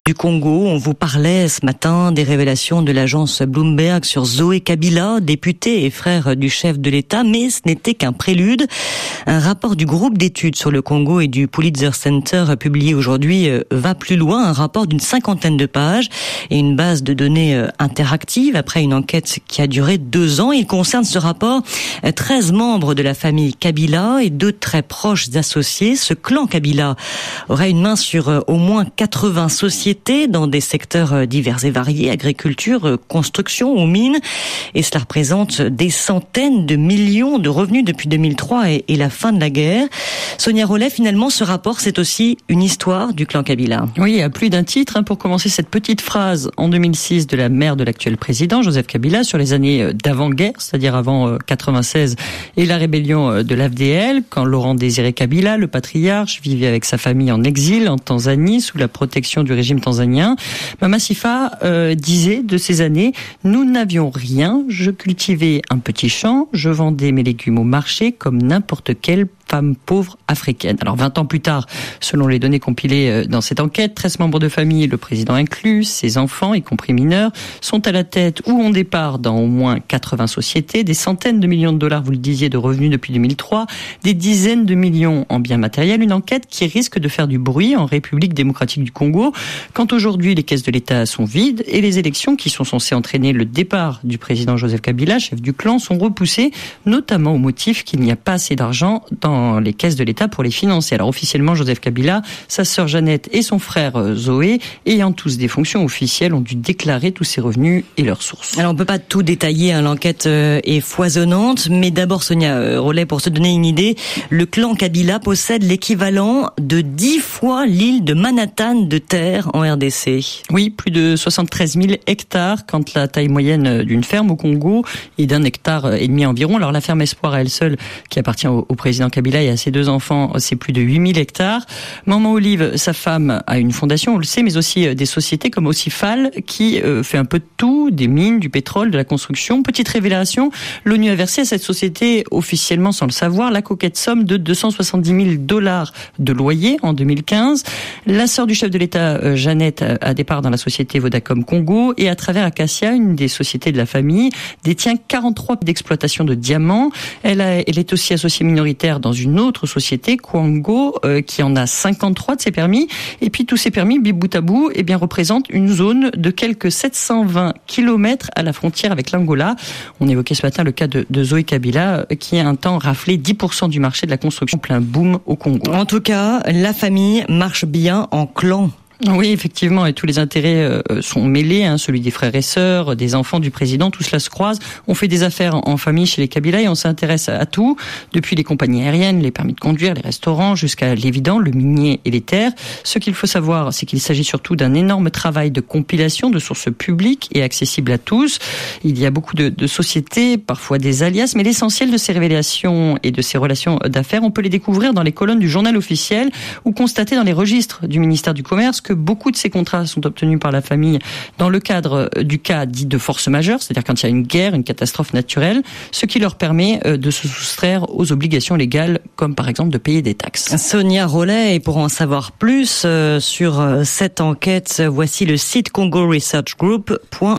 Du Congo, on vous parlait ce matin des révélations de l'agence Bloomberg sur Zoé Kabila, député et frère du chef de l'État, mais ce n'était qu'un prélude. Un rapport du groupe d'études sur le Congo et du Pulitzer Center publié aujourd'hui va plus loin, un rapport d'une 50aine de pages et une base de données interactive après une enquête qui a duré 2 ans. Il concerne ce rapport 13 membres de la famille Kabila et 2 très proches associés. Ce clan Kabila aurait une main sur au moins 80 sociétés dans des secteurs divers et variés, agriculture, construction ou mines. Et cela représente des centaines de millions de revenus depuis 2003 et la fin de la guerre. Sonia Rollet, finalement, ce rapport, c'est aussi une histoire du clan Kabila. Oui, à plus d'un titre. Pour commencer, cette petite phrase en 2006 de la mère de l'actuel président, Joseph Kabila, sur les années d'avant-guerre, c'est-à-dire avant 96 et la rébellion de l'AFDL, quand Laurent Désiré Kabila, le patriarche, vivait avec sa famille en exil en Tanzanie, sous la protection du régime tanzanien. Mama Sifa disait de ces années: nous n'avions rien, je cultivais un petit champ, je vendais mes légumes au marché comme n'importe quelle femme pauvre africaine. Alors 20 ans plus tard, selon les données compilées dans cette enquête, 13 membres de famille, le président inclus, ses enfants, y compris mineurs, sont à la tête ou ont des parts dans au moins 80 sociétés, des centaines de millions de dollars, vous le disiez, de revenus depuis 2003, des dizaines de millions en biens matériels, une enquête qui risque de faire du bruit en République démocratique du Congo, quand aujourd'hui les caisses de l'État sont vides et les élections qui sont censées entraîner le départ du président Joseph Kabila, chef du clan, sont repoussées, notamment au motif qu'il n'y a pas assez d'argent dans les caisses de l'État pour les financer. Alors officiellement, Joseph Kabila, sa sœur Jeannette et son frère Zoé, ayant tous des fonctions officielles, ont dû déclarer tous ces revenus et leurs sources. Alors on peut pas tout détailler, l'enquête est foisonnante, mais d'abord Sonia Rollet, pour se donner une idée, le clan Kabila possède l'équivalent de 10 fois l'île de Manhattan de terre en RDC. Oui, plus de 73 000 hectares, quand la taille moyenne d'une ferme au Congo est d'1,5 hectare environ. Alors la ferme Espoir à elle seule, qui appartient au président Kabila et à ses 2 enfants, c'est plus de 8 000 hectares. Maman Olive, sa femme, a une fondation, on le sait, mais aussi des sociétés comme Ocifal, qui fait un peu de tout, des mines, du pétrole, de la construction. Petite révélation, l'ONU a versé à cette société, officiellement sans le savoir, la coquette somme de $270 000 de loyer en 2015. La sœur du chef de l'État, Jeannette, a des parts dans la société Vodacom Congo et à travers Acacia, une des sociétés de la famille, détient 43 d'exploitation de diamants. Elle est aussi associée minoritaire dans une autre société, Kwango, qui en a 53 de ses permis. Et puis tous ces permis, bout à bout, représentent une zone de quelques 720 kilomètres à la frontière avec l'Angola. On évoquait ce matin le cas de Zoé Kabila, qui a un temps raflé 10% du marché de la construction, plein boom au Congo. En tout cas, la famille marche bien en clan. Oui, effectivement, et tous les intérêts sont mêlés, celui des frères et sœurs, des enfants du président, tout cela se croise. On fait des affaires en famille chez les Kabila et on s'intéresse à tout, depuis les compagnies aériennes, les permis de conduire, les restaurants, jusqu'à l'évident, le minier et les terres. Ce qu'il faut savoir, c'est qu'il s'agit surtout d'un énorme travail de compilation de sources publiques et accessibles à tous. Il y a beaucoup de sociétés, parfois des alias, mais l'essentiel de ces révélations et de ces relations d'affaires, on peut les découvrir dans les colonnes du journal officiel ou constater dans les registres du ministère du Commerce que beaucoup de ces contrats sont obtenus par la famille dans le cadre du cas dit de force majeure, c'est-à-dire quand il y a une guerre, une catastrophe naturelle, ce qui leur permet de se soustraire aux obligations légales, comme par exemple de payer des taxes. Sonia Rollet, et pour en savoir plus sur cette enquête, voici le site congoresearchgroup.org.